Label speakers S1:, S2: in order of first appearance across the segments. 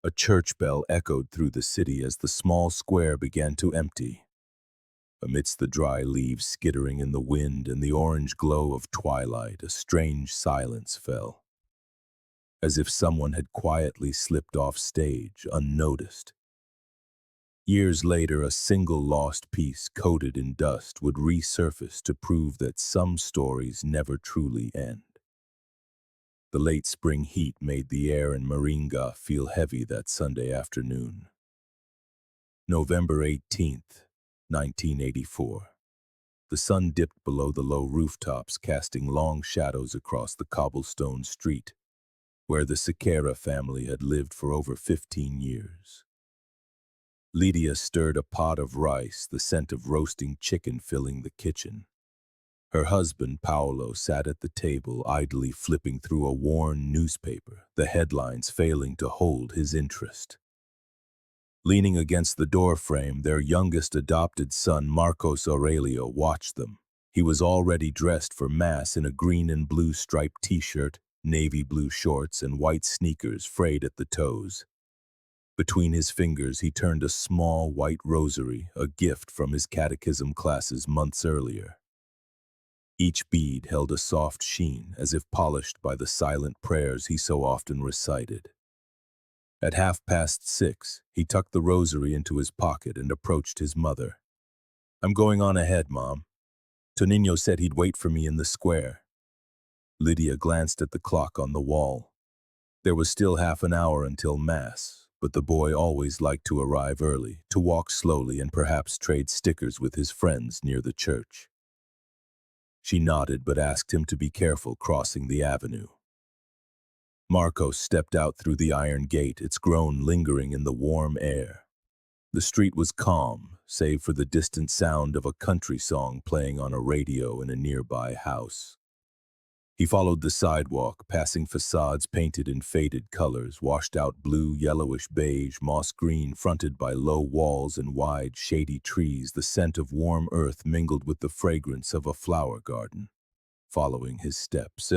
S1: A church bell echoed through the city as the small square began to empty. Amidst the dry leaves skittering in the wind and the orange glow of twilight, a strange silence fell, as if someone had quietly slipped off stage, unnoticed. Years later, a single lost piece coated in dust would resurface to prove that some stories never truly end. The late spring heat made the air in Maringá feel heavy that Sunday afternoon. November 18th, 1984. The sun dipped below the low rooftops, casting long shadows across the cobblestone street, where the Siqueira family had lived for over 15 years. Lídia stirred a pot of rice, the scent of roasting chicken filling the kitchen. Her husband, Paulo, sat at the table, idly flipping through a worn newspaper, the headlines failing to hold his interest. Leaning against the doorframe, their youngest adopted son, Marcos Aurélio, watched them. He was already dressed for Mass in a green and blue striped t-shirt, navy blue shorts, and white sneakers frayed at the toes. Between his fingers, he turned a small white rosary, a gift from his catechism classes months earlier. Each bead held a soft sheen, as if polished by the silent prayers he so often recited. At 6:30, he tucked the rosary into his pocket and approached his mother. "I'm going on ahead, Mom. Tonino said he'd wait for me in the square." Lydia glanced at the clock on the wall. There was still half an hour until Mass, but the boy always liked to arrive early, to walk slowly and perhaps trade stickers with his friends near the church. She nodded but asked him to be careful crossing the avenue. Marcos stepped out through the iron gate, its groan lingering in the warm air. The street was calm, save for the distant sound of a country song playing on a radio in a nearby house. He followed the sidewalk, passing facades painted in faded colors, washed out blue, yellowish beige, moss green, fronted by low walls and wide, shady trees. The scent of warm earth mingled with the fragrance of a flower garden. Following his steps,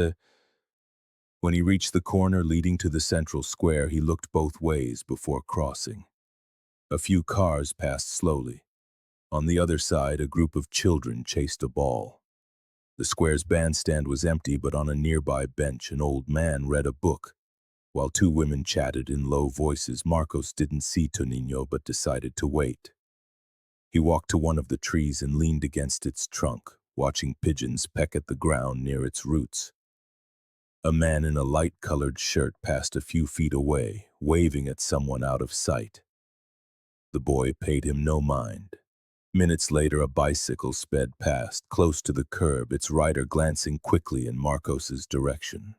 S1: when he reached the corner leading to the central square, he looked both ways before crossing. A few cars passed slowly. On the other side, a group of children chased a ball. The square's bandstand was empty, but on a nearby bench, an old man read a book. While two women chatted in low voices, Marcos didn't see Tonino but decided to wait. He walked to one of the trees and leaned against its trunk, watching pigeons peck at the ground near its roots. A man in a light-colored shirt passed a few feet away, waving at someone out of sight. The boy paid him no mind. Minutes later, a bicycle sped past, close to the curb, its rider glancing quickly in Marcos's direction.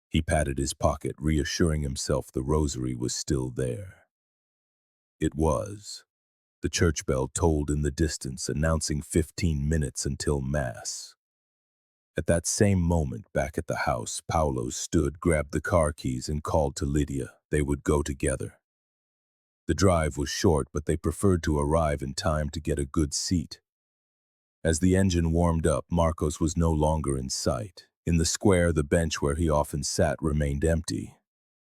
S1: He patted his pocket, reassuring himself the rosary was still there. It was. The church bell tolled in the distance, announcing 15 minutes until Mass. At that same moment, back at the house, Paulo stood, grabbed the car keys, and called to Lydia. They would go together. The drive was short, but they preferred to arrive in time to get a good seat. As the engine warmed up, Marcos was no longer in sight. In the square, the bench where he often sat remained empty.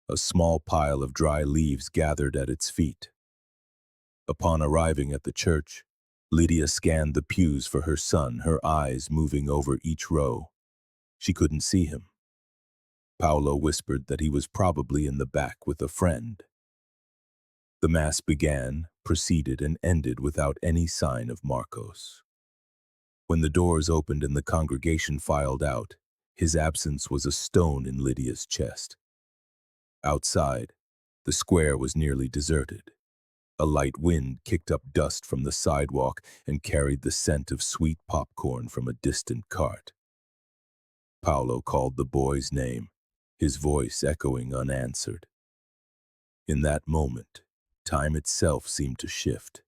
S1: A small pile of dry leaves gathered at its feet. Upon arriving at the church, Lydia scanned the pews for her son, her eyes moving over each row. She couldn't see him. Paulo whispered that he was probably in the back with a friend. The Mass began, proceeded, and ended without any sign of Marcos. When the doors opened and the congregation filed out, his absence was a stone in Lydia's chest. Outside, the square was nearly deserted. A light wind kicked up dust from the sidewalk and carried the scent of sweet popcorn from a distant cart. Paulo called the boy's name, his voice echoing unanswered. In that moment, time itself seemed to shift.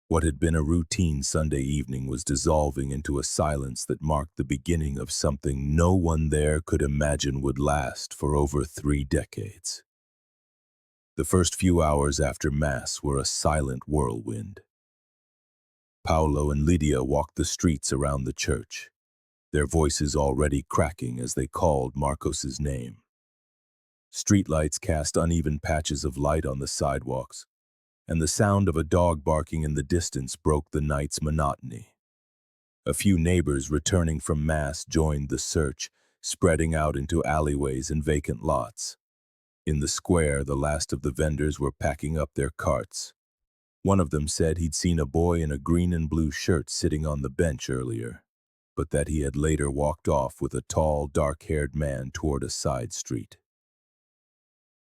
S1: What had been a routine Sunday evening was dissolving into a silence that marked the beginning of something no one there could imagine would last for over 3 decades. The first few hours after Mass were a silent whirlwind. Paulo and Lydia walked the streets around the church, their voices already cracking as they called Marcos's name. Streetlights cast uneven patches of light on the sidewalks, and the sound of a dog barking in the distance broke the night's monotony. A few neighbors returning from Mass joined the search, spreading out into alleyways and vacant lots. In the square, the last of the vendors were packing up their carts. One of them said he'd seen a boy in a green and blue shirt sitting on the bench earlier, but that he had later walked off with a tall, dark-haired man toward a side street.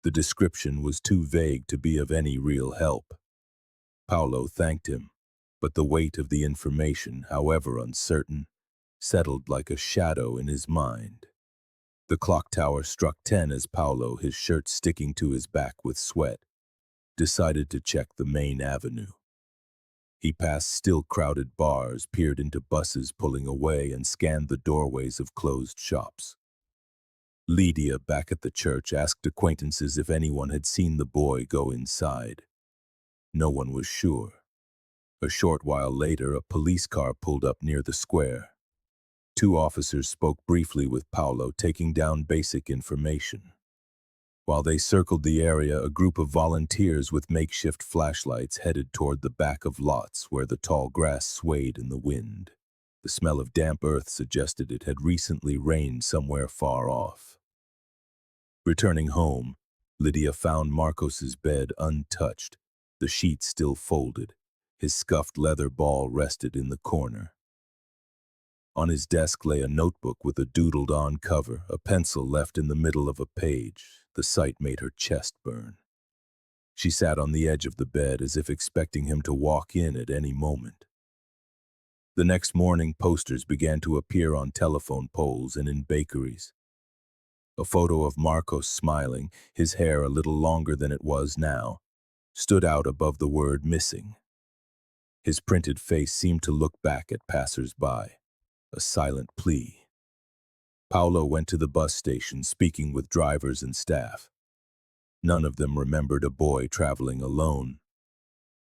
S1: The description was too vague to be of any real help. Paulo thanked him, but the weight of the information, however uncertain, settled like a shadow in his mind. The clock tower struck 10 as Paulo, his shirt sticking to his back with sweat, decided to check the main avenue. He passed still crowded bars, peered into buses pulling away, and scanned the doorways of closed shops. Lydia, back at the church, asked acquaintances if anyone had seen the boy go inside. No one was sure. A short while later, a police car pulled up near the square. Two officers spoke briefly with Paulo, taking down basic information. While they circled the area, a group of volunteers with makeshift flashlights headed toward the back of lots where the tall grass swayed in the wind. The smell of damp earth suggested it had recently rained somewhere far off. Returning home, Lydia found Marcos's bed untouched, the sheets still folded. His scuffed leather ball rested in the corner. On his desk lay a notebook with a doodled-on cover, a pencil left in the middle of a page. The sight made her chest burn. She sat on the edge of the bed as if expecting him to walk in at any moment. The next morning, posters began to appear on telephone poles and in bakeries. A photo of Marcos smiling, his hair a little longer than it was now, stood out above the word missing. His printed face seemed to look back at passers-by, a silent plea. Paulo went to the bus station, speaking with drivers and staff. None of them remembered a boy traveling alone.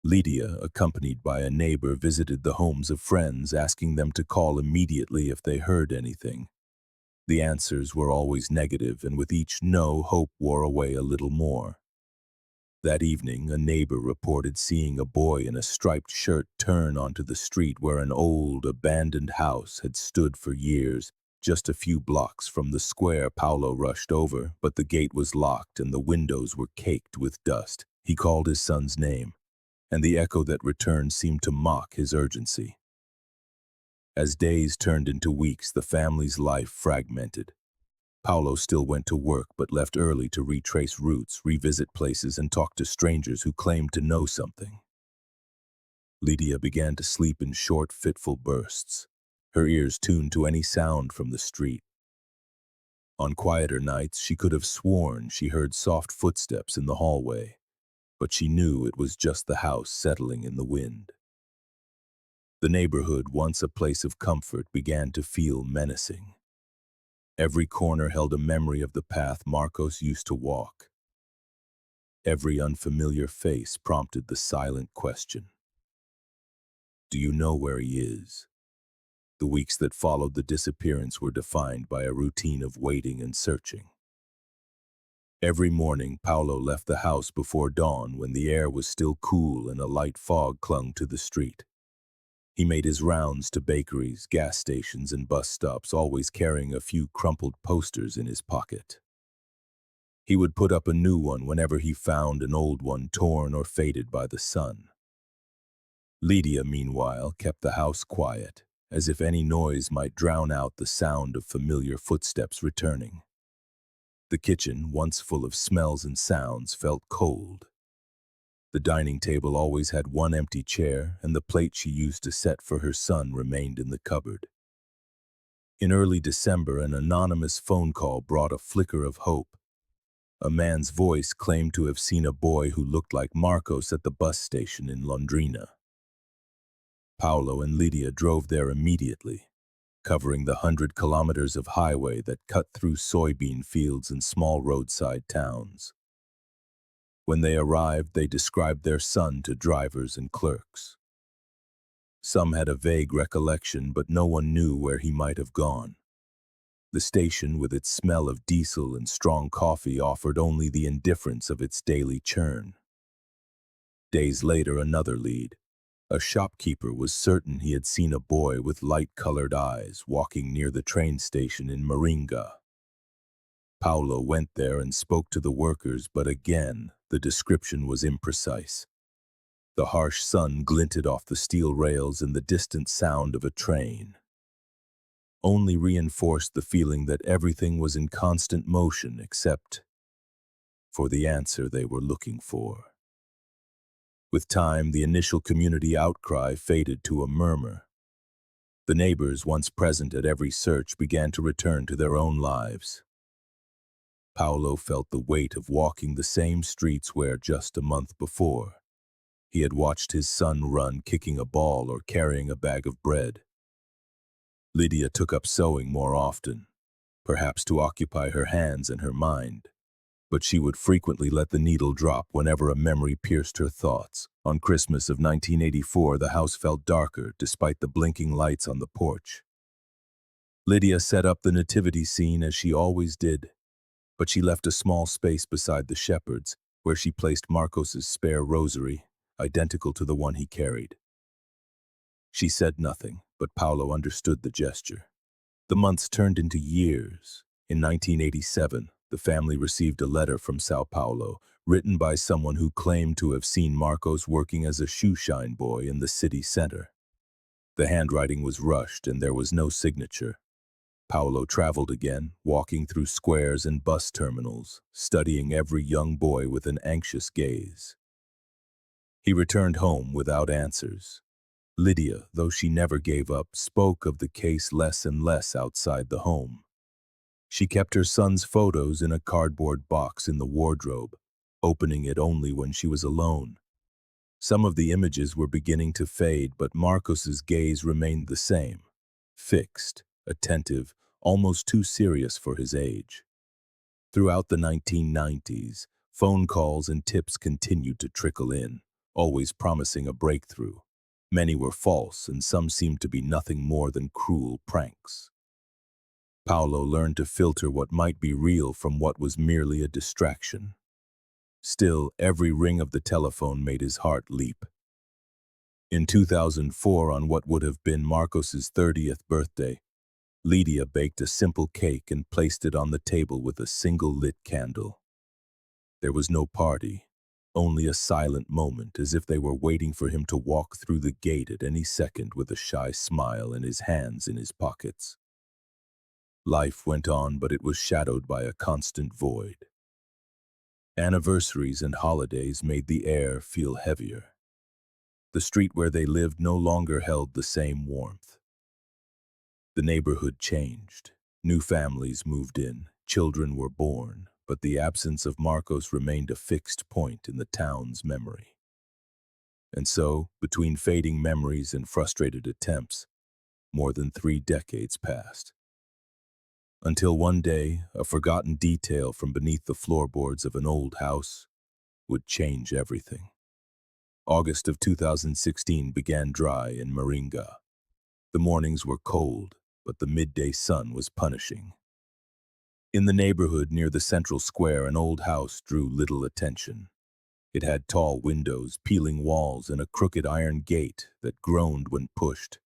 S1: Lydia, accompanied by a neighbor, visited the homes of friends, asking them to call immediately if they heard anything. The answers were always negative, and with each no, hope wore away a little more. That evening, a neighbor reported seeing a boy in a striped shirt turn onto the street where an old, abandoned house had stood for years, just a few blocks from the square. Paulo rushed over, but the gate was locked and the windows were caked with dust. He called his son's name, and the echo that returned seemed to mock his urgency. As days turned into weeks, the family's life fragmented. Paulo still went to work but left early to retrace routes, revisit places, and talk to strangers who claimed to know something. Lydia began to sleep in short, fitful bursts, her ears tuned to any sound from the street. On quieter nights, she could have sworn she heard soft footsteps in the hallway, but she knew it was just the house settling in the wind. The neighborhood, once a place of comfort, began to feel menacing. Every corner held a memory of the path Marcos used to walk. Every unfamiliar face prompted the silent question. Do you know where he is? The weeks that followed the disappearance were defined by a routine of waiting and searching. Every morning, Paulo left the house before dawn when the air was still cool and a light fog clung to the street. He made his rounds to bakeries, gas stations, and bus stops, always carrying a few crumpled posters in his pocket. He would put up a new one whenever he found an old one torn or faded by the sun. Lydia, meanwhile, kept the house quiet, as if any noise might drown out the sound of familiar footsteps returning. The kitchen, once full of smells and sounds, felt cold. The dining table always had one empty chair, and the plate she used to set for her son remained in the cupboard. In early December, an anonymous phone call brought a flicker of hope. A man's voice claimed to have seen a boy who looked like Marcos at the bus station in Londrina. Paulo and Lydia drove there immediately, covering the 100 kilometers of highway that cut through soybean fields and small roadside towns. When they arrived, they described their son to drivers and clerks. Some had a vague recollection, but no one knew where he might have gone. The station, with its smell of diesel and strong coffee, offered only the indifference of its daily churn. Days later, another lead. A shopkeeper was certain he had seen a boy with light-colored eyes walking near the train station in Maringá. Paulo went there and spoke to the workers, but again, the description was imprecise. The harsh sun glinted off the steel rails, and the distant sound of a train only reinforced the feeling that everything was in constant motion except for the answer they were looking for. With time, the initial community outcry faded to a murmur. The neighbors, once present at every search, began to return to their own lives. Paulo felt the weight of walking the same streets where, just a month before, he had watched his son run kicking a ball or carrying a bag of bread. Lydia took up sewing more often, perhaps to occupy her hands and her mind, but she would frequently let the needle drop whenever a memory pierced her thoughts. On Christmas of 1984, the house felt darker despite the blinking lights on the porch. Lydia set up the nativity scene as she always did, but she left a small space beside the shepherd's where she placed Marcos's spare rosary, identical to the one he carried. She said nothing, but Paulo understood the gesture. The months turned into years. In 1987, the family received a letter from São Paulo, written by someone who claimed to have seen Marcos working as a shoeshine boy in the city center. The handwriting was rushed and there was no signature. Paulo traveled again, walking through squares and bus terminals, studying every young boy with an anxious gaze. He returned home without answers. Lydia, though she never gave up, spoke of the case less and less outside the home. She kept her son's photos in a cardboard box in the wardrobe, opening it only when she was alone. Some of the images were beginning to fade, but Marcos's gaze remained the same, fixed, attentive, almost too serious for his age. Throughout the 1990s, phone calls and tips continued to trickle in, always promising a breakthrough. Many were false, and some seemed to be nothing more than cruel pranks. Paulo learned to filter what might be real from what was merely a distraction. Still, every ring of the telephone made his heart leap. In 2004, on what would have been Marcos's 30th birthday, Lydia baked a simple cake and placed it on the table with a single lit candle. There was no party, only a silent moment, as if they were waiting for him to walk through the gate at any second with a shy smile and his hands in his pockets. Life went on, but it was shadowed by a constant void. Anniversaries and holidays made the air feel heavier. The street where they lived no longer held the same warmth. The neighborhood changed. New families moved in, children were born, but the absence of Marcos remained a fixed point in the town's memory. And so, between fading memories and frustrated attempts, more than 3 decades passed. Until one day, a forgotten detail from beneath the floorboards of an old house would change everything. August of 2016 began dry in Maringá. The mornings were cold, but the midday sun was punishing. In the neighborhood near the central square, an old house drew little attention. It had tall windows, peeling walls, and a crooked iron gate that groaned when pushed.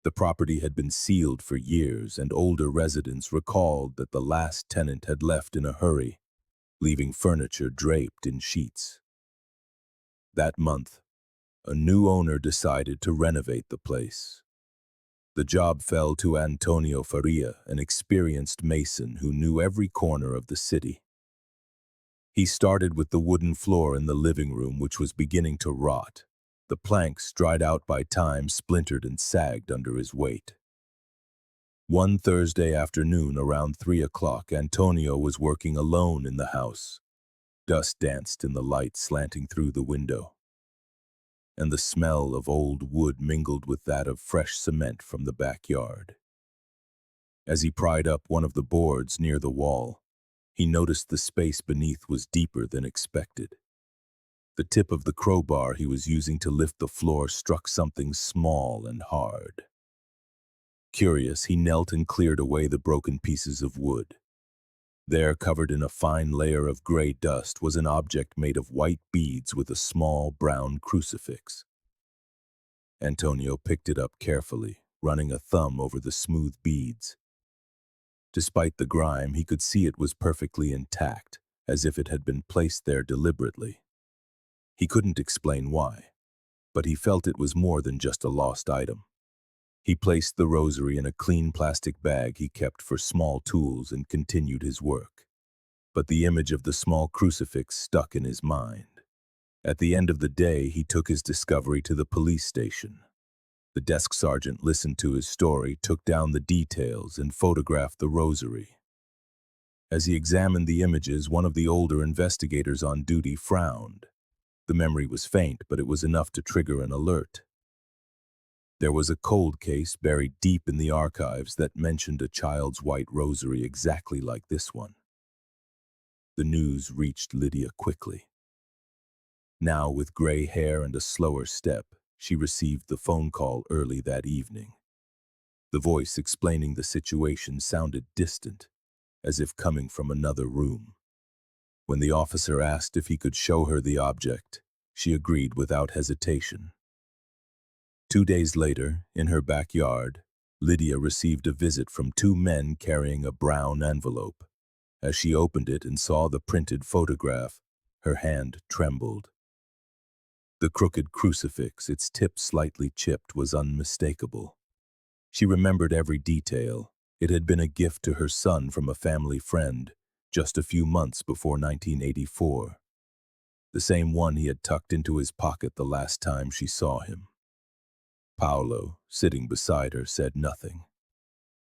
S1: The property had been sealed for years, and older residents recalled that the last tenant had left in a hurry, leaving furniture draped in sheets. That month, a new owner decided to renovate the place. The job fell to Antonio Faria, an experienced mason who knew every corner of the city. He started with the wooden floor in the living room, which was beginning to rot. The planks, dried out by time, splintered and sagged under his weight. One Thursday afternoon around 3 o'clock, Antonio was working alone in the house. Dust danced in the light slanting through the window, and the smell of old wood mingled with that of fresh cement from the backyard. As he pried up one of the boards near the wall, he noticed the space beneath was deeper than expected. The tip of the crowbar he was using to lift the floor struck something small and hard. Curious, he knelt and cleared away the broken pieces of wood. There, covered in a fine layer of gray dust, was an object made of white beads with a small brown crucifix. Antonio picked it up carefully, running a thumb over the smooth beads. Despite the grime, he could see it was perfectly intact, as if it had been placed there deliberately. He couldn't explain why, but he felt it was more than just a lost item. He placed the rosary in a clean plastic bag he kept for small tools and continued his work. But the image of the small crucifix stuck in his mind. At the end of the day, he took his discovery to the police station. The desk sergeant listened to his story, took down the details, and photographed the rosary. As he examined the images, one of the older investigators on duty frowned. The memory was faint, but it was enough to trigger an alert. There was a cold case buried deep in the archives that mentioned a child's white rosary exactly like this one. The news reached Lydia quickly. Now, with gray hair and a slower step, she received the phone call early that evening. The voice explaining the situation sounded distant, as if coming from another room. When the officer asked if he could show her the object, she agreed without hesitation. 2 days later, in her backyard, Lydia received a visit from 2 men carrying a brown envelope. As she opened it and saw the printed photograph, her hand trembled. The crooked crucifix, its tip slightly chipped, was unmistakable. She remembered every detail. It had been a gift to her son from a family friend, just a few months before 1984. The same one he had tucked into his pocket the last time she saw him. Paolo, sitting beside her, said nothing.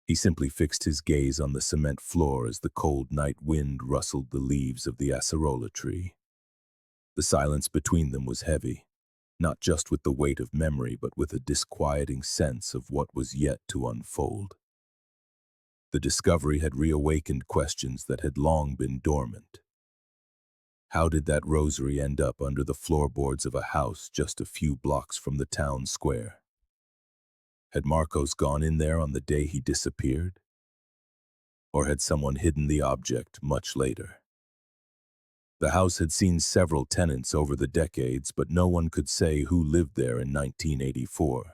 S1: He simply fixed his gaze on the cement floor as the cold night wind rustled the leaves of the acerola tree. The silence between them was heavy, not just with the weight of memory, but with a disquieting sense of what was yet to unfold. The discovery had reawakened questions that had long been dormant. How did that rosary end up under the floorboards of a house just a few blocks from the town square? Had Marcos gone in there on the day he disappeared? Or had someone hidden the object much later? The house had seen several tenants over the decades, but no one could say who lived there in 1984.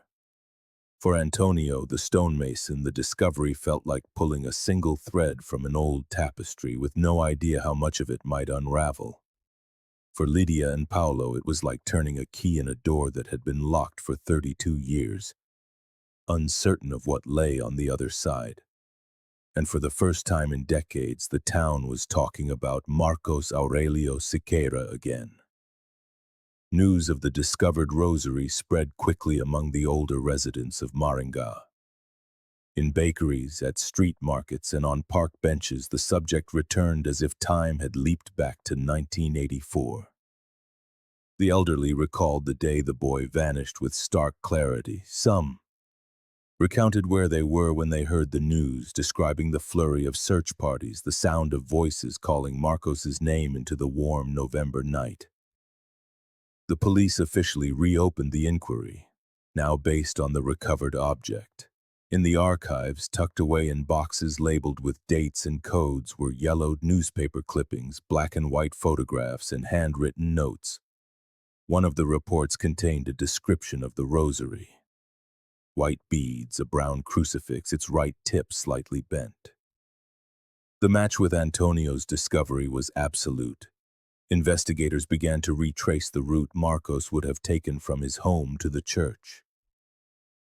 S1: For Antonio, the stonemason, the discovery felt like pulling a single thread from an old tapestry with no idea how much of it might unravel. For Lydia and Paulo, it was like turning a key in a door that had been locked for 32 years, uncertain of what lay on the other side. And for the first time in decades, the town was talking about Marcos Aurélio Siqueira again. News of the discovered rosary spread quickly among the older residents of Maringá. In bakeries, at street markets, and on park benches, the subject returned as if time had leaped back to 1984. The elderly recalled the day the boy vanished with stark clarity. Some recounted where they were when they heard the news, describing the flurry of search parties, the sound of voices calling Marcos's name into the warm November night. The police officially reopened the inquiry, now based on the recovered object. In the archives, tucked away in boxes labeled with dates and codes, were yellowed newspaper clippings, black and white photographs, and handwritten notes. One of the reports contained a description of the rosary. White beads, a brown crucifix, its right tip slightly bent. The match with Antonio's discovery was absolute. Investigators began to retrace the route Marcos would have taken from his home to the church.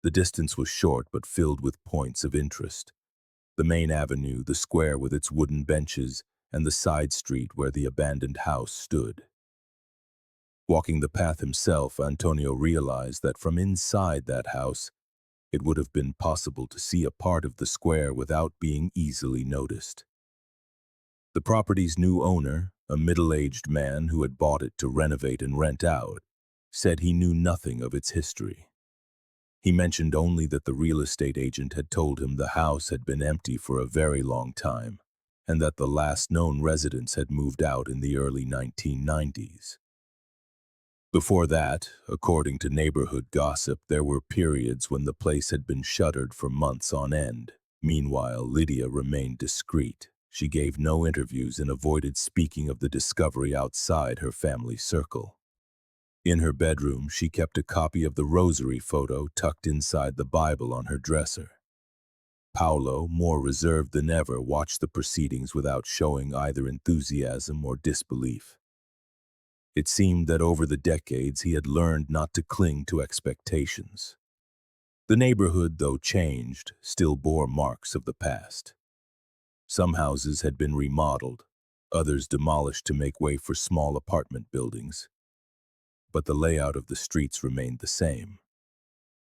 S1: The distance was short but filled with points of interest. The main avenue, the square with its wooden benches, and the side street where the abandoned house stood. Walking the path himself, Antonio realized that from inside that house, it would have been possible to see a part of the square without being easily noticed. The property's new owner, a middle-aged man who had bought it to renovate and rent out, said he knew nothing of its history. He mentioned only that the real estate agent had told him the house had been empty for a very long time, and that the last known residents had moved out in the early 1990s. Before that, according to neighborhood gossip, there were periods when the place had been shuttered for months on end. Meanwhile, Lydia remained discreet. She gave no interviews and avoided speaking of the discovery outside her family circle. In her bedroom, she kept a copy of the rosary photo tucked inside the Bible on her dresser. Paolo, more reserved than ever, watched the proceedings without showing either enthusiasm or disbelief. It seemed that over the decades he had learned not to cling to expectations. The neighborhood, though changed, still bore marks of the past. Some houses had been remodeled, others demolished to make way for small apartment buildings. But the layout of the streets remained the same.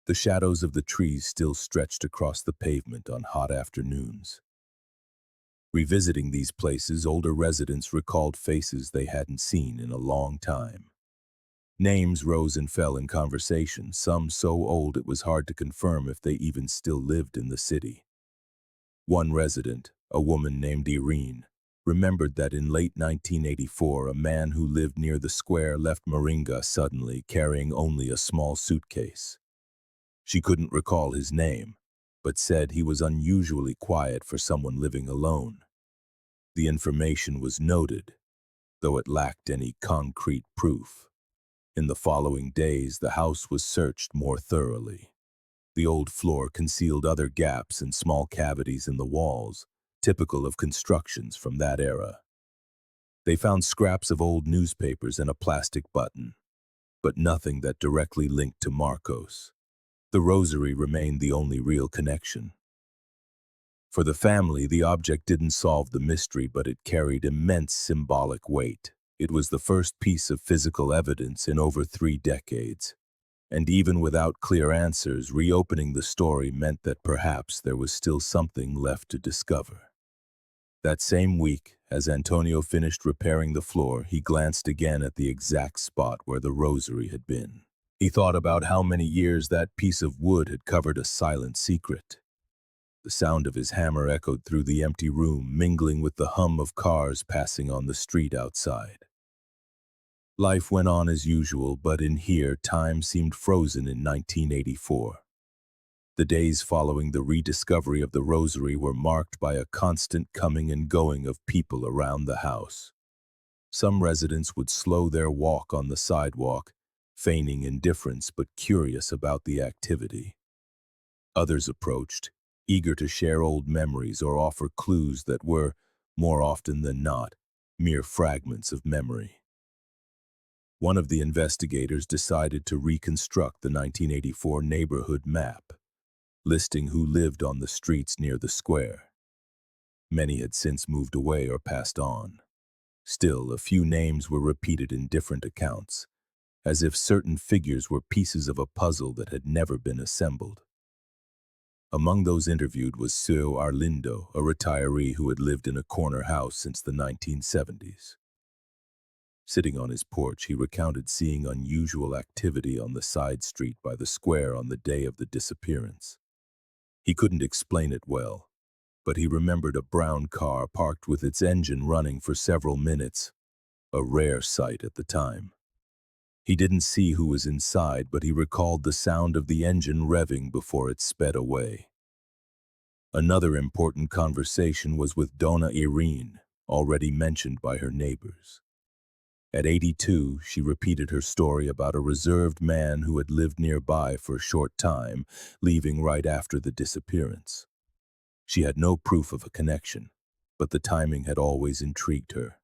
S1: The shadows of the trees still stretched across the pavement on hot afternoons. Revisiting these places, older residents recalled faces they hadn't seen in a long time. Names rose and fell in conversation, some so old it was hard to confirm if they even still lived in the city. One resident, a woman named Irene, remembered that in late 1984 a man who lived near the square left Maringá suddenly, carrying only a small suitcase. She couldn't recall his name, but said he was unusually quiet for someone living alone. The information was noted, though it lacked any concrete proof. In the following days, the house was searched more thoroughly. The old floor concealed other gaps and small cavities in the walls, typical of constructions from that era. They found scraps of old newspapers and a plastic button, but nothing that directly linked to Marcos. The rosary remained the only real connection. For the family, the object didn't solve the mystery, but it carried immense symbolic weight. It was the first piece of physical evidence in over 3 decades. And even without clear answers, reopening the story meant that perhaps there was still something left to discover. That same week, as Antonio finished repairing the floor, he glanced again at the exact spot where the rosary had been. He thought about how many years that piece of wood had covered a silent secret. The sound of his hammer echoed through the empty room, mingling with the hum of cars passing on the street outside. Life went on as usual, but in here, time seemed frozen in 1984. The days following the rediscovery of the rosary were marked by a constant coming and going of people around the house. Some residents would slow their walk on the sidewalk, feigning indifference but curious about the activity. Others approached, eager to share old memories or offer clues that were, more often than not, mere fragments of memory. One of the investigators decided to reconstruct the 1984 neighborhood map, listing who lived on the streets near the square. Many had since moved away or passed on. Still, a few names were repeated in different accounts, as if certain figures were pieces of a puzzle that had never been assembled. Among those interviewed was Seu Arlindo, a retiree who had lived in a corner house since the 1970s. Sitting on his porch, he recounted seeing unusual activity on the side street by the square on the day of the disappearance. He couldn't explain it well, but he remembered a brown car parked with its engine running for several minutes, a rare sight at the time. He didn't see who was inside, but he recalled the sound of the engine revving before it sped away. Another important conversation was with Dona Irene, already mentioned by her neighbors. At 82, she repeated her story about a reserved man who had lived nearby for a short time, leaving right after the disappearance. She had no proof of a connection, but the timing had always intrigued her.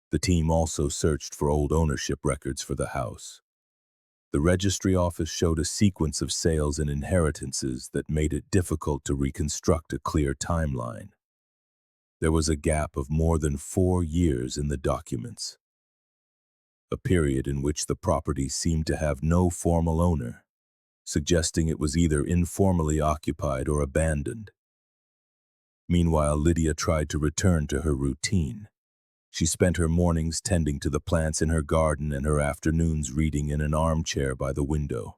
S1: The team also searched for old ownership records for the house. The registry office showed a sequence of sales and inheritances that made it difficult to reconstruct a clear timeline. There was a gap of more than 4 years in the documents, a period in which the property seemed to have no formal owner, suggesting it was either informally occupied or abandoned. Meanwhile, Lydia tried to return to her routine. She spent her mornings tending to the plants in her garden and her afternoons reading in an armchair by the window.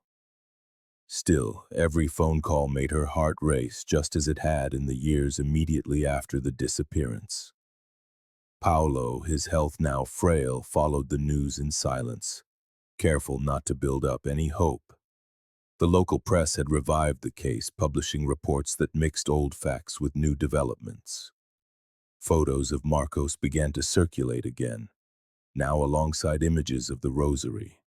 S1: Still, every phone call made her heart race, just as it had in the years immediately after the disappearance. Paolo, his health now frail, followed the news in silence. careful not to build up any hope. The local press had revived the case, publishing reports that mixed old facts with new developments. Photos of Marcos began to circulate again, now alongside images of the rosary.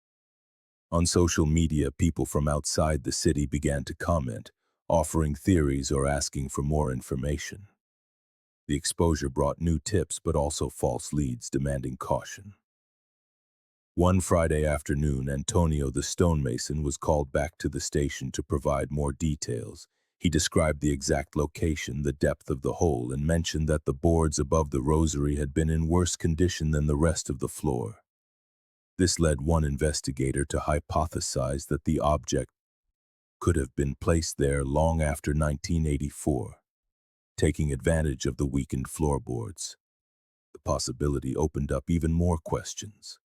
S1: On social media, people from outside the city began to comment, offering theories or asking for more information. The exposure brought new tips but also false leads demanding caution. One Friday afternoon, Antonio the stonemason was called back to the station to provide more details. He described the exact location, the depth of the hole, and mentioned that the boards above the rosary had been in worse condition than the rest of the floor. This led one investigator to hypothesize that the object could have been placed there long after 1984, taking advantage of the weakened floorboards. The possibility opened up even more questions.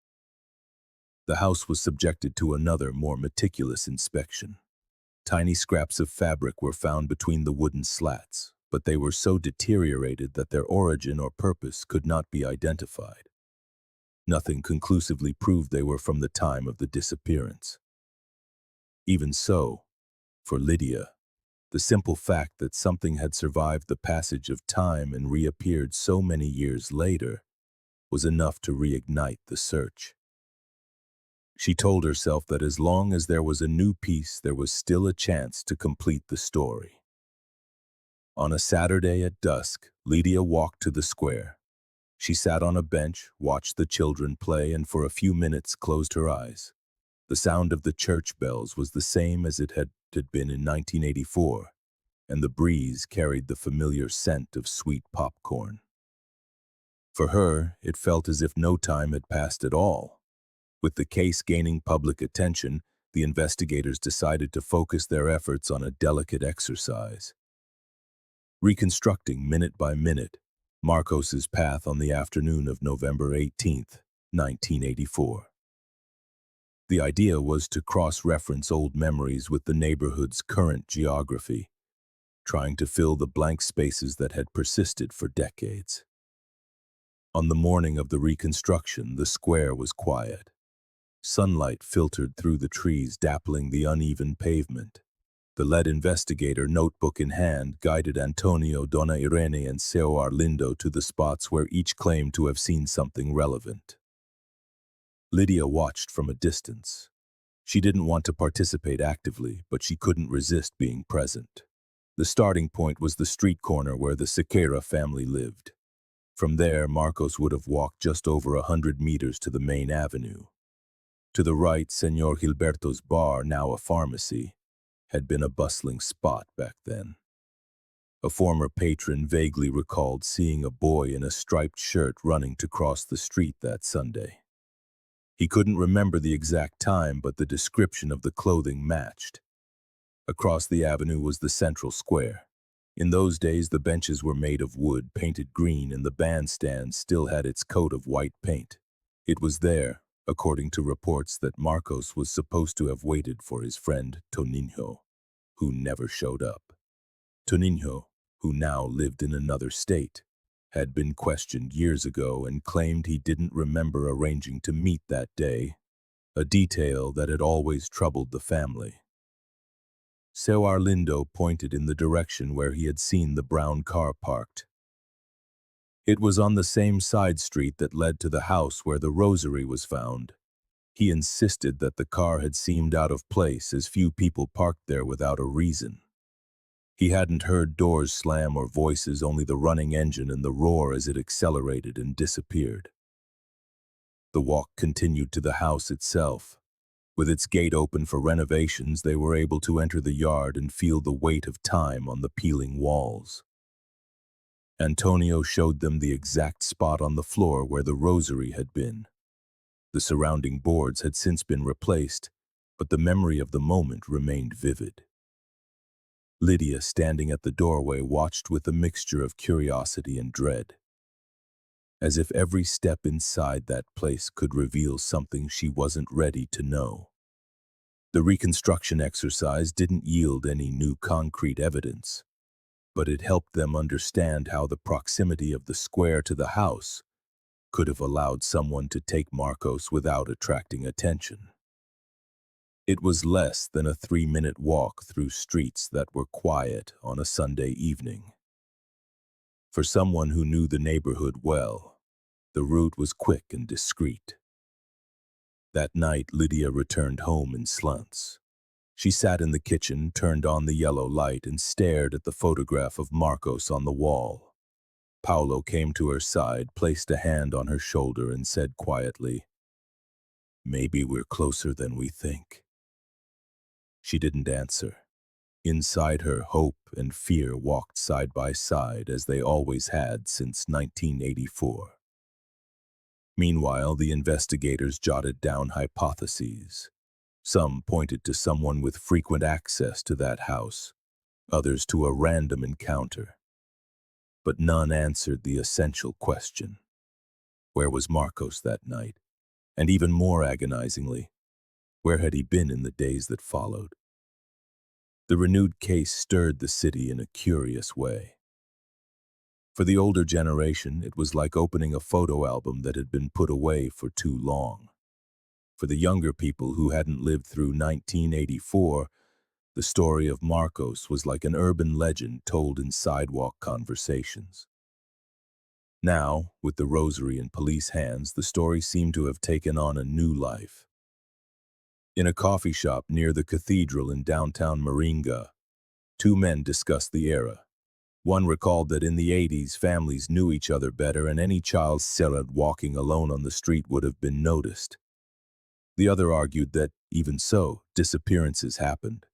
S1: The house was subjected to another, more meticulous inspection. Tiny scraps of fabric were found between the wooden slats, but they were so deteriorated that their origin or purpose could not be identified. Nothing conclusively proved they were from the time of the disappearance. Even so, for Lydia, the simple fact that something had survived the passage of time and reappeared so many years later was enough to reignite the search. She told herself that as long as there was a new piece, there was still a chance to complete the story. On a Saturday at dusk, Lydia walked to the square. She sat on a bench, watched the children play, and for a few minutes closed her eyes. The sound of the church bells was the same as it had been in 1984, and the breeze carried the familiar scent of sweet popcorn. For her, it felt as if no time had passed at all. With the case gaining public attention, the investigators decided to focus their efforts on a delicate exercise. Reconstructing minute by minute Marcos's path on the afternoon of November 18, 1984. The idea was to cross-reference old memories with the neighborhood's current geography, trying to fill the blank spaces that had persisted for decades. On the morning of the reconstruction, the square was quiet. Sunlight filtered through the trees, dappling the uneven pavement. The lead investigator, notebook in hand, guided Antonio, Donna Irene, and Seu Arlindo to the spots where each claimed to have seen something relevant. Lydia watched from a distance. She didn't want to participate actively, but she couldn't resist being present. The starting point was the street corner where the Siqueira family lived. From there, Marcos would have walked just over 100 meters to the main avenue. To the right, Senor Gilberto's bar, now a pharmacy, had been a bustling spot back then. A former patron vaguely recalled seeing a boy in a striped shirt running to cross the street that Sunday. He couldn't remember the exact time, but the description of the clothing matched. Across the avenue was the central square. In those days, the benches were made of wood, painted green, and the bandstand still had its coat of white paint. It was there, according to reports, that Marcos was supposed to have waited for his friend Toninho, who never showed up. Toninho, who now lived in another state, had been questioned years ago and claimed he didn't remember arranging to meet that day, a detail that had always troubled the family. Seu Arlindo pointed in the direction where he had seen the brown car parked. It was on the same side street that led to the house where the rosary was found. He insisted that the car had seemed out of place, as few people parked there without a reason. He hadn't heard doors slam or voices, only the running engine and the roar as it accelerated and disappeared. The walk continued to the house itself. With its gate open for renovations, they were able to enter the yard and feel the weight of time on the peeling walls. Antonio showed them the exact spot on the floor where the rosary had been. The surrounding boards had since been replaced, but the memory of the moment remained vivid. Lydia, standing at the doorway, watched with a mixture of curiosity and dread, as if every step inside that place could reveal something she wasn't ready to know. The reconstruction exercise didn't yield any new concrete evidence, but it helped them understand how the proximity of the square to the house could have allowed someone to take Marcos without attracting attention. It was less than a 3-minute walk through streets that were quiet on a Sunday evening. For someone who knew the neighborhood well, the route was quick and discreet. That night, Lydia returned home in slunts. She sat in the kitchen, turned on the yellow light, and stared at the photograph of Marcos on the wall. Paulo came to her side, placed a hand on her shoulder, and said quietly, "Maybe we're closer than we think." She didn't answer. Inside her, hope and fear walked side by side as they always had since 1984. Meanwhile, the investigators jotted down hypotheses. Some pointed to someone with frequent access to that house, others to a random encounter. But none answered the essential question. Where was Marcos that night? And even more agonizingly, where had he been in the days that followed? The renewed case stirred the city in a curious way. For the older generation, it was like opening a photo album that had been put away for too long. For the younger people who hadn't lived through 1984, the story of Marcos was like an urban legend told in sidewalk conversations. Now, with the rosary in police hands, the story seemed to have taken on a new life. In a coffee shop near the cathedral in downtown Maringá, two men discussed the era. One recalled that in the 80s, families knew each other better and any child walking alone on the street would have been noticed. The other argued that, even so, disappearances happened.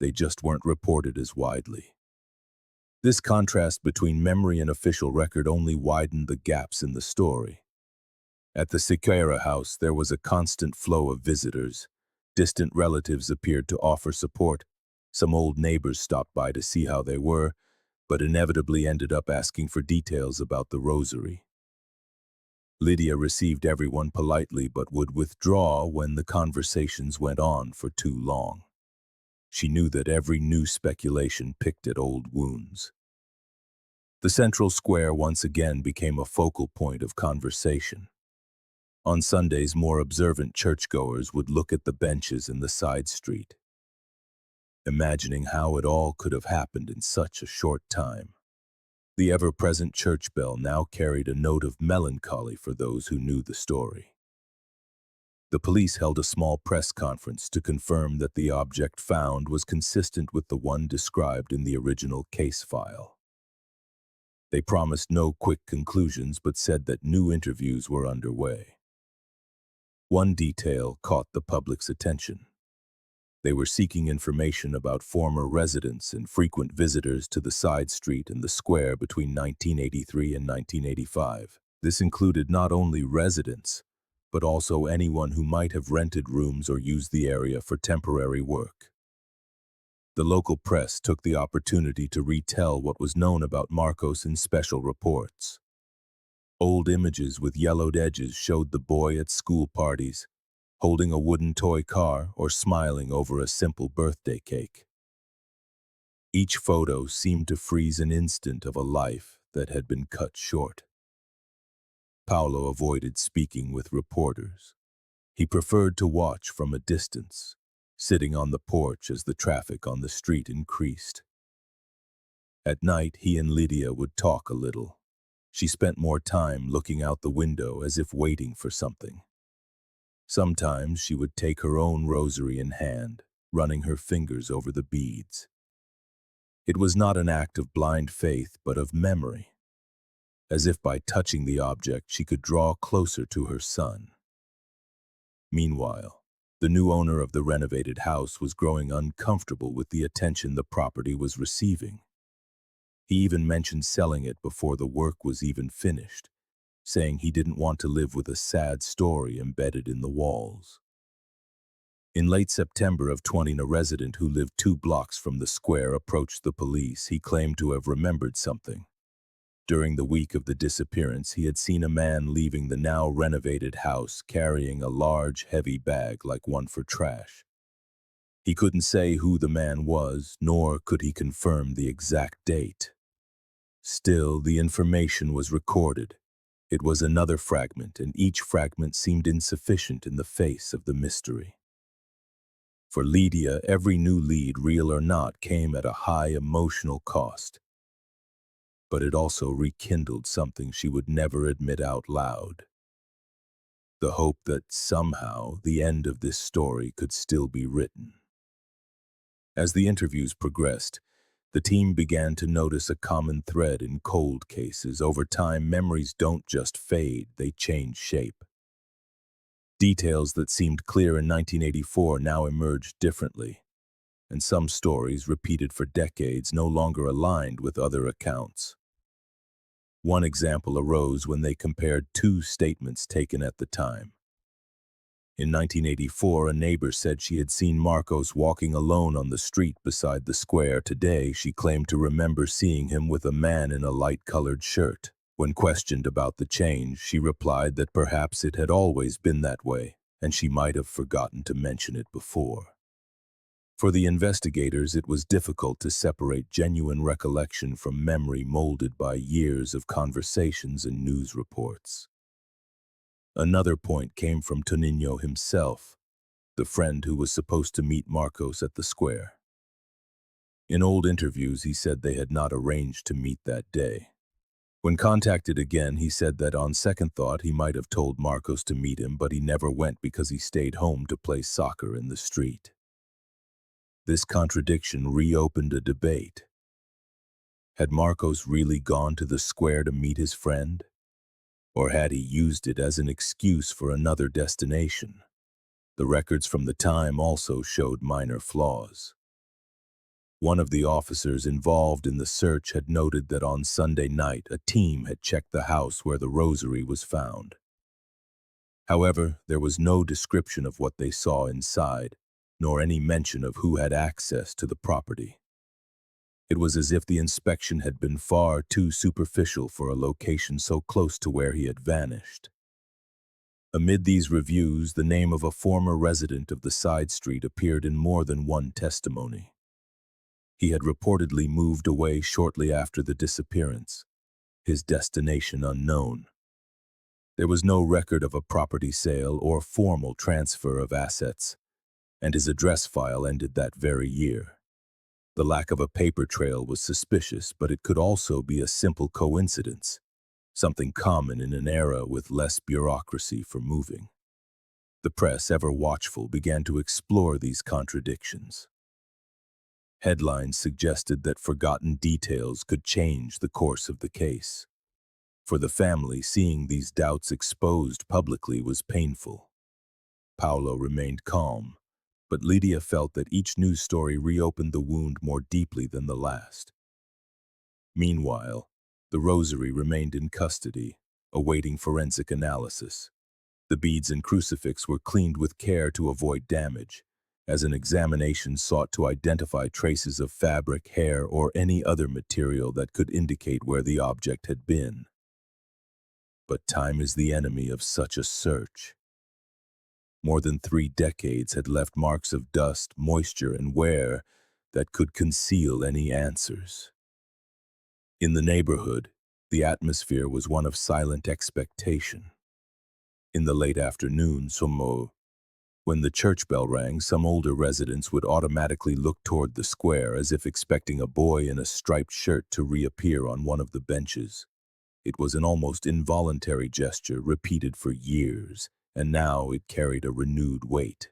S1: They just weren't reported as widely. This contrast between memory and official record only widened the gaps in the story. At the Siqueira house, there was a constant flow of visitors. Distant relatives appeared to offer support. Some old neighbors stopped by to see how they were, but inevitably ended up asking for details about the rosary. Lydia received everyone politely but would withdraw when the conversations went on for too long. She knew that every new speculation picked at old wounds. The central square once again became a focal point of conversation. On Sundays, more observant churchgoers would look at the benches in the side street, imagining how it all could have happened in such a short time. The ever-present church bell now carried a note of melancholy for those who knew the story. The police held a small press conference to confirm that the object found was consistent with the one described in the original case file. They promised no quick conclusions but said that new interviews were underway. One detail caught the public's attention. They were seeking information about former residents and frequent visitors to the side street and the square between 1983 and 1985. This included not only residents, but also anyone who might have rented rooms or used the area for temporary work. The local press took the opportunity to retell what was known about Marcos in special reports. Old images with yellowed edges showed the boy at school parties, holding a wooden toy car or smiling over a simple birthday cake. Each photo seemed to freeze an instant of a life that had been cut short. Paulo avoided speaking with reporters. He preferred to watch from a distance, sitting on the porch as the traffic on the street increased. At night, he and Lydia would talk a little. She spent more time looking out the window as if waiting for something. Sometimes she would take her own rosary in hand, running her fingers over the beads. It was not an act of blind faith, but of memory, as if by touching the object she could draw closer to her son. Meanwhile, the new owner of the renovated house was growing uncomfortable with the attention the property was receiving. He even mentioned selling it before the work was even finished, saying he didn't want to live with a sad story embedded in the walls. In late September of 20, a resident who lived 2 blocks from the square approached the police. He claimed to have remembered something. During the week of the disappearance, he had seen a man leaving the now renovated house carrying a large, heavy bag like one for trash. He couldn't say who the man was, nor could he confirm the exact date. Still, the information was recorded. It was another fragment, and each fragment seemed insufficient in the face of the mystery. For Lydia, every new lead, real or not, came at a high emotional cost. But it also rekindled something she would never admit out loud. The hope that somehow the end of this story could still be written. As the interviews progressed, the team began to notice a common thread in cold cases. Over time, memories don't just fade, they change shape. Details that seemed clear in 1984 now emerged differently, and some stories, repeated for decades, no longer aligned with other accounts. One example arose when they compared two statements taken at the time. In 1984, a neighbor said she had seen Marcos walking alone on the street beside the square. Today, she claimed to remember seeing him with a man in a light-colored shirt. When questioned about the change, she replied that perhaps it had always been that way, and she might have forgotten to mention it before. For the investigators, it was difficult to separate genuine recollection from memory molded by years of conversations and news reports. Another point came from Tonino himself, the friend who was supposed to meet Marcos at the square. In old interviews, he said they had not arranged to meet that day. When contacted again, he said that on second thought he might have told Marcos to meet him, but he never went because he stayed home to play soccer in the street. This contradiction reopened a debate. Had Marcos really gone to the square to meet his friend? Or had he used it as an excuse for another destination? The records from the time also showed minor flaws. One of the officers involved in the search had noted that on Sunday night a team had checked the house where the rosary was found. However, there was no description of what they saw inside, nor any mention of who had access to the property. It was as if the inspection had been far too superficial for a location so close to where he had vanished. Amid these reviews, the name of a former resident of the side street appeared in more than one testimony. He had reportedly moved away shortly after the disappearance, his destination unknown. There was no record of a property sale or formal transfer of assets, and his address file ended that very year. The lack of a paper trail was suspicious, but it could also be a simple coincidence, something common in an era with less bureaucracy for moving. The press, ever watchful, began to explore these contradictions. Headlines suggested that forgotten details could change the course of the case. For the family, seeing these doubts exposed publicly was painful. Paulo remained calm, but Lydia felt that each news story reopened the wound more deeply than the last. Meanwhile, the rosary remained in custody, awaiting forensic analysis. The beads and crucifix were cleaned with care to avoid damage, as an examination sought to identify traces of fabric, hair, or any other material that could indicate where the object had been. But time is the enemy of such a search. More than 3 decades had left marks of dust, moisture, and wear that could conceal any answers. In the neighborhood, the atmosphere was one of silent expectation. In the late afternoon, when the church bell rang, some older residents would automatically look toward the square as if expecting a boy in a striped shirt to reappear on one of the benches. It was an almost involuntary gesture repeated for years, and now it carried a renewed weight.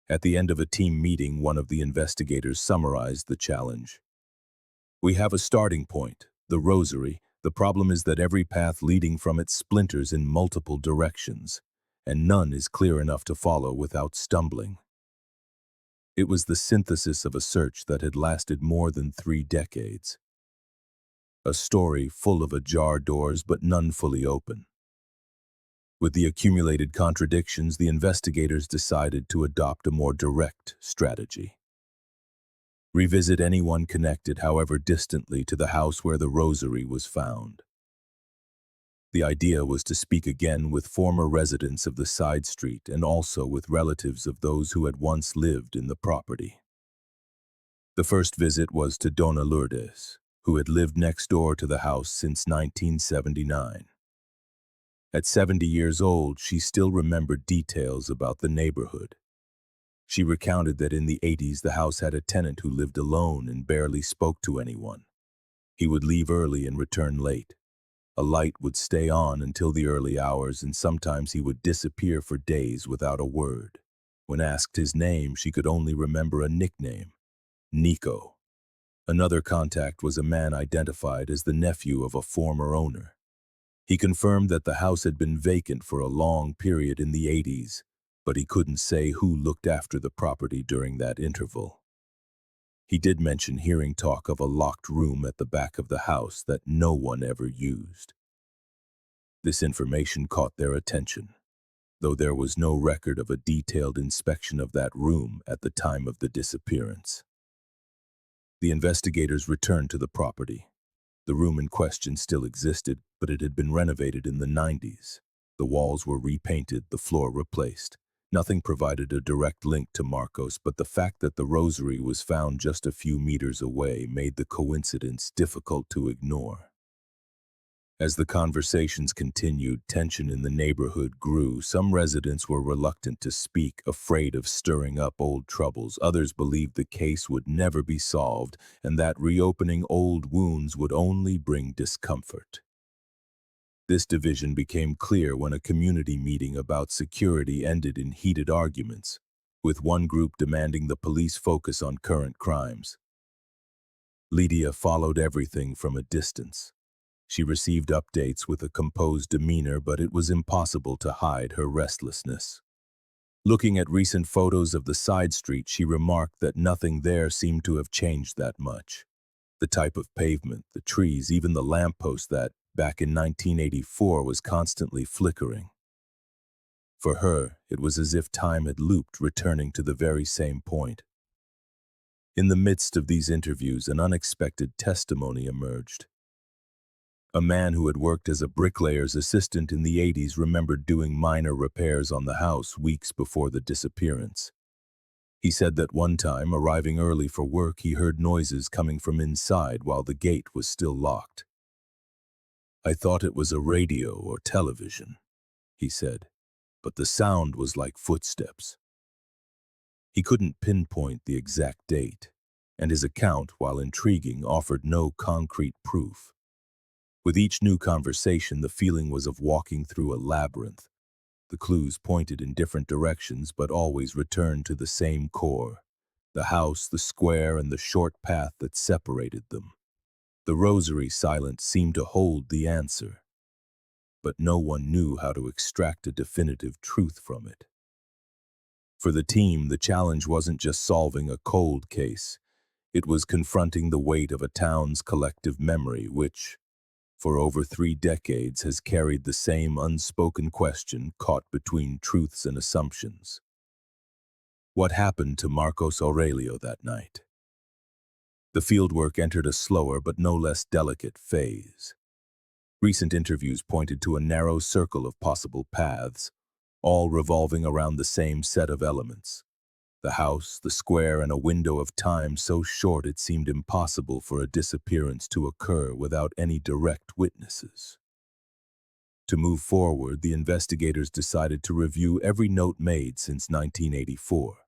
S1: At the end of a team meeting, one of the investigators summarized the challenge. "We have a starting point, the rosary. The problem is that every path leading from it splinters in multiple directions, and none is clear enough to follow without stumbling." It was the synthesis of a search that had lasted more than 3 decades. A story full of ajar doors but none fully open. With the accumulated contradictions, the investigators decided to adopt a more direct strategy. Revisit anyone connected, however distantly, to the house where the rosary was found. The idea was to speak again with former residents of the side street and also with relatives of those who had once lived in the property. The first visit was to Dona Lourdes, who had lived next door to the house since 1979. At 70 years old, she still remembered details about the neighborhood. She recounted that in the 80s the house had a tenant who lived alone and barely spoke to anyone. He would leave early and return late. A light would stay on until the early hours, and sometimes he would disappear for days without a word. When asked his name, she could only remember a nickname, Nico. Another contact was a man identified as the nephew of a former owner. He confirmed that the house had been vacant for a long period in the 80s, but he couldn't say who looked after the property during that interval. He did mention hearing talk of a locked room at the back of the house that no one ever used. This information caught their attention, though there was no record of a detailed inspection of that room at the time of the disappearance. The investigators returned to the property. The room in question still existed, but it had been renovated in the 90s. The walls were repainted, the floor replaced. Nothing provided a direct link to Marcos, but the fact that the rosary was found just a few meters away made the coincidence difficult to ignore. As the conversations continued, tension in the neighborhood grew. Some residents were reluctant to speak, afraid of stirring up old troubles. Others believed the case would never be solved, and that reopening old wounds would only bring discomfort. This division became clear when a community meeting about security ended in heated arguments, with one group demanding the police focus on current crimes. Lydia followed everything from a distance. She received updates with a composed demeanor, but it was impossible to hide her restlessness. Looking at recent photos of the side street, she remarked that nothing there seemed to have changed that much. The type of pavement, the trees, even the lamppost that, back in 1984, was constantly flickering. For her, it was as if time had looped, returning to the very same point. In the midst of these interviews, an unexpected testimony emerged. A man who had worked as a bricklayer's assistant in the 80s remembered doing minor repairs on the house weeks before the disappearance. He said that one time, arriving early for work, he heard noises coming from inside while the gate was still locked. "I thought it was a radio or television," he said, "but the sound was like footsteps." He couldn't pinpoint the exact date, and his account, while intriguing, offered no concrete proof. With each new conversation, the feeling was of walking through a labyrinth. The clues pointed in different directions, but always returned to the same core: the house, the square, and the short path that separated them. The rosary silence seemed to hold the answer, but no one knew how to extract a definitive truth from it. For the team, the challenge wasn't just solving a cold case. It was confronting the weight of a town's collective memory, which, for over 3 decades, has carried the same unspoken question, caught between truths and assumptions. What happened to Marcos Aurélio that night? The fieldwork entered a slower but no less delicate phase. Recent interviews pointed to a narrow circle of possible paths, all revolving around the same set of elements: the house, the square, and a window of time so short it seemed impossible for a disappearance to occur without any direct witnesses. To move forward, the investigators decided to review every note made since 1984.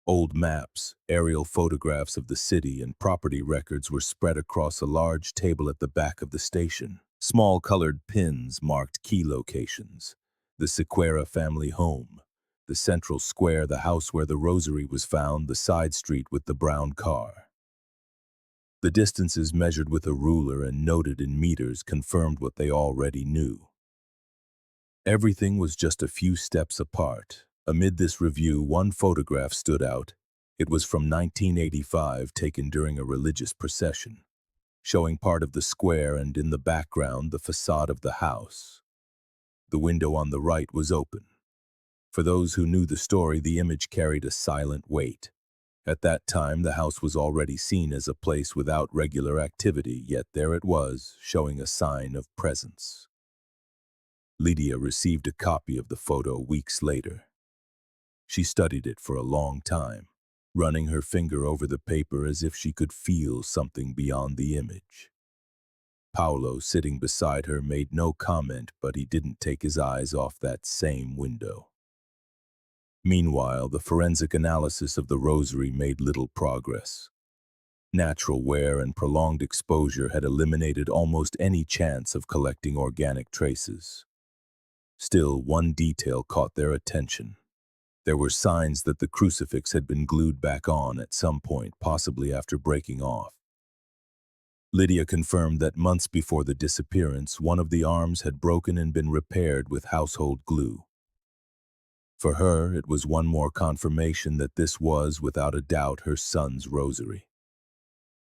S1: Old maps, aerial photographs of the city, and property records were spread across a large table at the back of the station. Small colored pins marked key locations: the Siqueira family home, the central square, the house where the rosary was found, the side street with the brown car. The distances measured with a ruler and noted in meters confirmed what they already knew. Everything was just a few steps apart. Amid this review, one photograph stood out. It was from 1985, taken during a religious procession, showing part of the square and, in the background, the facade of the house. The window on the right was open. For those who knew the story, the image carried a silent weight. At that time, the house was already seen as a place without regular activity, yet there it was, showing a sign of presence. Lydia received a copy of the photo weeks later. She studied it for a long time, running her finger over the paper as if she could feel something beyond the image. Paolo, sitting beside her, made no comment, but he didn't take his eyes off that same window. Meanwhile, the forensic analysis of the rosary made little progress. Natural wear and prolonged exposure had eliminated almost any chance of collecting organic traces. Still, one detail caught their attention. There were signs that the crucifix had been glued back on at some point, possibly after breaking off. Lydia confirmed that months before the disappearance, one of the arms had broken and been repaired with household glue. For her, it was one more confirmation that this was, without a doubt, her son's rosary.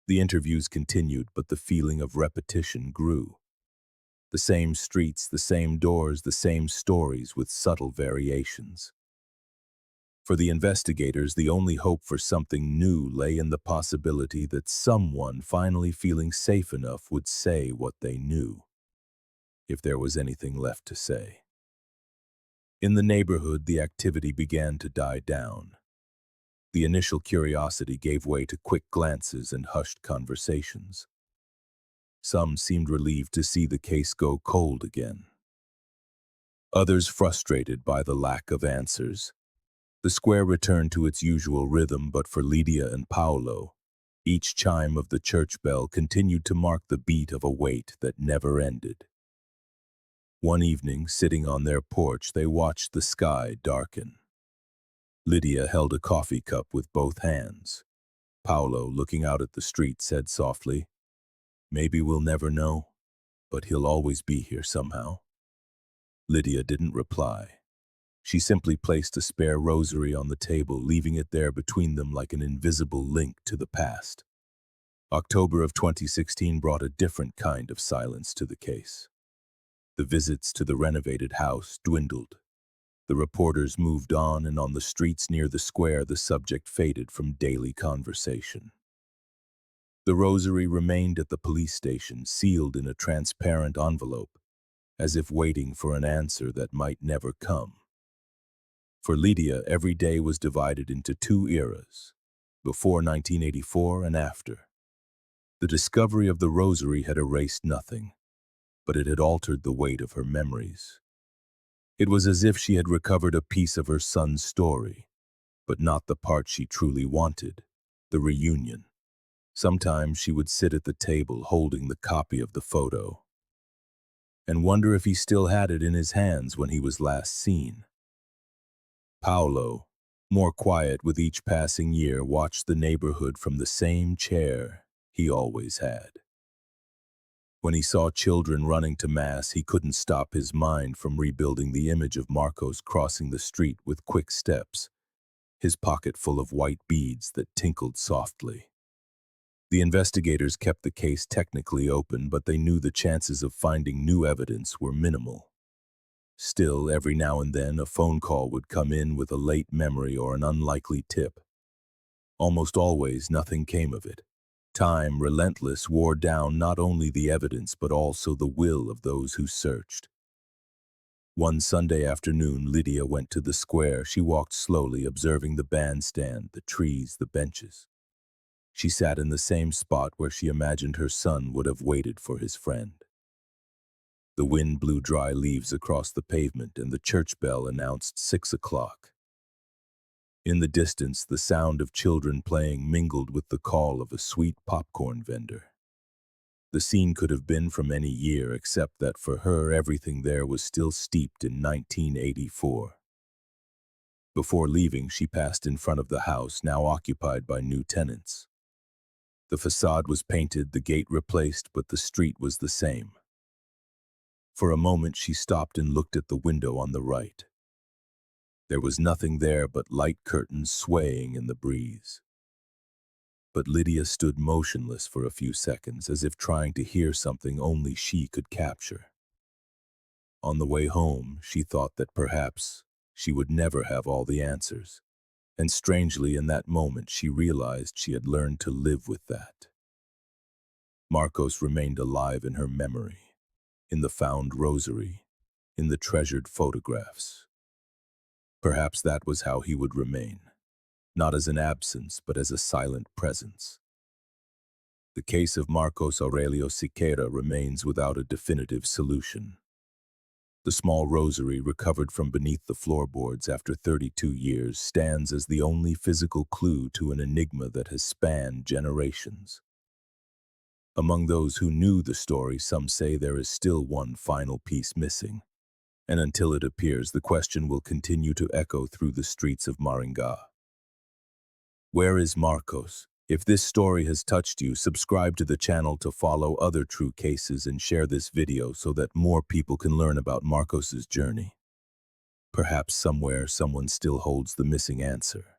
S1: The interviews continued, but the feeling of repetition grew. The same streets, the same doors, the same stories with subtle variations. For the investigators, the only hope for something new lay in the possibility that someone finally feeling safe enough would say what they knew, if there was anything left to say. In the neighborhood, the activity began to die down. The initial curiosity gave way to quick glances and hushed conversations. Some seemed relieved to see the case go cold again. Others frustrated by the lack of answers. The square returned to its usual rhythm, but for Lídia and Paulo, each chime of the church bell continued to mark the beat of a wait that never ended. One evening, sitting on their porch, they watched the sky darken. Lydia held a coffee cup with both hands. Paulo, looking out at the street, said softly, "Maybe we'll never know, but he'll always be here somehow." Lydia didn't reply. She simply placed a spare rosary on the table, leaving it there between them like an invisible link to the past. October of 2016 brought a different kind of silence to the case. The visits to the renovated house dwindled. The reporters moved on, and on the streets near the square, the subject faded from daily conversation. The rosary remained at the police station, sealed in a transparent envelope, as if waiting for an answer that might never come. For Lydia, every day was divided into two eras, before 1984 and after. The discovery of the rosary had erased nothing, but it had altered the weight of her memories. It was as if she had recovered a piece of her son's story, but not the part she truly wanted, the reunion. Sometimes she would sit at the table holding the copy of the photo and wonder if he still had it in his hands when he was last seen. Paulo, more quiet with each passing year, watched the neighborhood from the same chair he always had. When he saw children running to Mass, he couldn't stop his mind from rebuilding the image of Marcos crossing the street with quick steps, his pocket full of white beads that tinkled softly. The investigators kept the case technically open, but they knew the chances of finding new evidence were minimal. Still, every now and then, a phone call would come in with a late memory or an unlikely tip. Almost always, nothing came of it. Time, relentless, wore down not only the evidence but also the will of those who searched. One Sunday afternoon, Lydia went to the square. She walked slowly, observing the bandstand, the trees, the benches. She sat in the same spot where she imagined her son would have waited for his friend. The wind blew dry leaves across the pavement, and the church bell announced 6 o'clock. In the distance, the sound of children playing mingled with the call of a sweet popcorn vendor. The scene could have been from any year, except that for her, everything there was still steeped in 1984. Before leaving, she passed in front of the house, now occupied by new tenants. The facade was painted, the gate replaced, but the street was the same. For a moment, she stopped and looked at the window on the right. There was nothing there but light curtains swaying in the breeze. But Lydia stood motionless for a few seconds, as if trying to hear something only she could capture. On the way home, she thought that perhaps she would never have all the answers. And strangely, in that moment, she realized she had learned to live with that. Marcos remained alive in her memory, in the found rosary, in the treasured photographs. Perhaps that was how he would remain, not as an absence, but as a silent presence. The case of Marcos Aurélio Siqueira remains without a definitive solution. The small rosary recovered from beneath the floorboards after 32 years stands as the only physical clue to an enigma that has spanned generations. Among those who knew the story, some say there is still one final piece missing, and until it appears, the question will continue to echo through the streets of Maringá. Where is Marcos? If this story has touched you, subscribe to the channel to follow other true cases and share this video so that more people can learn about Marcos's journey. Perhaps somewhere someone still holds the missing answer.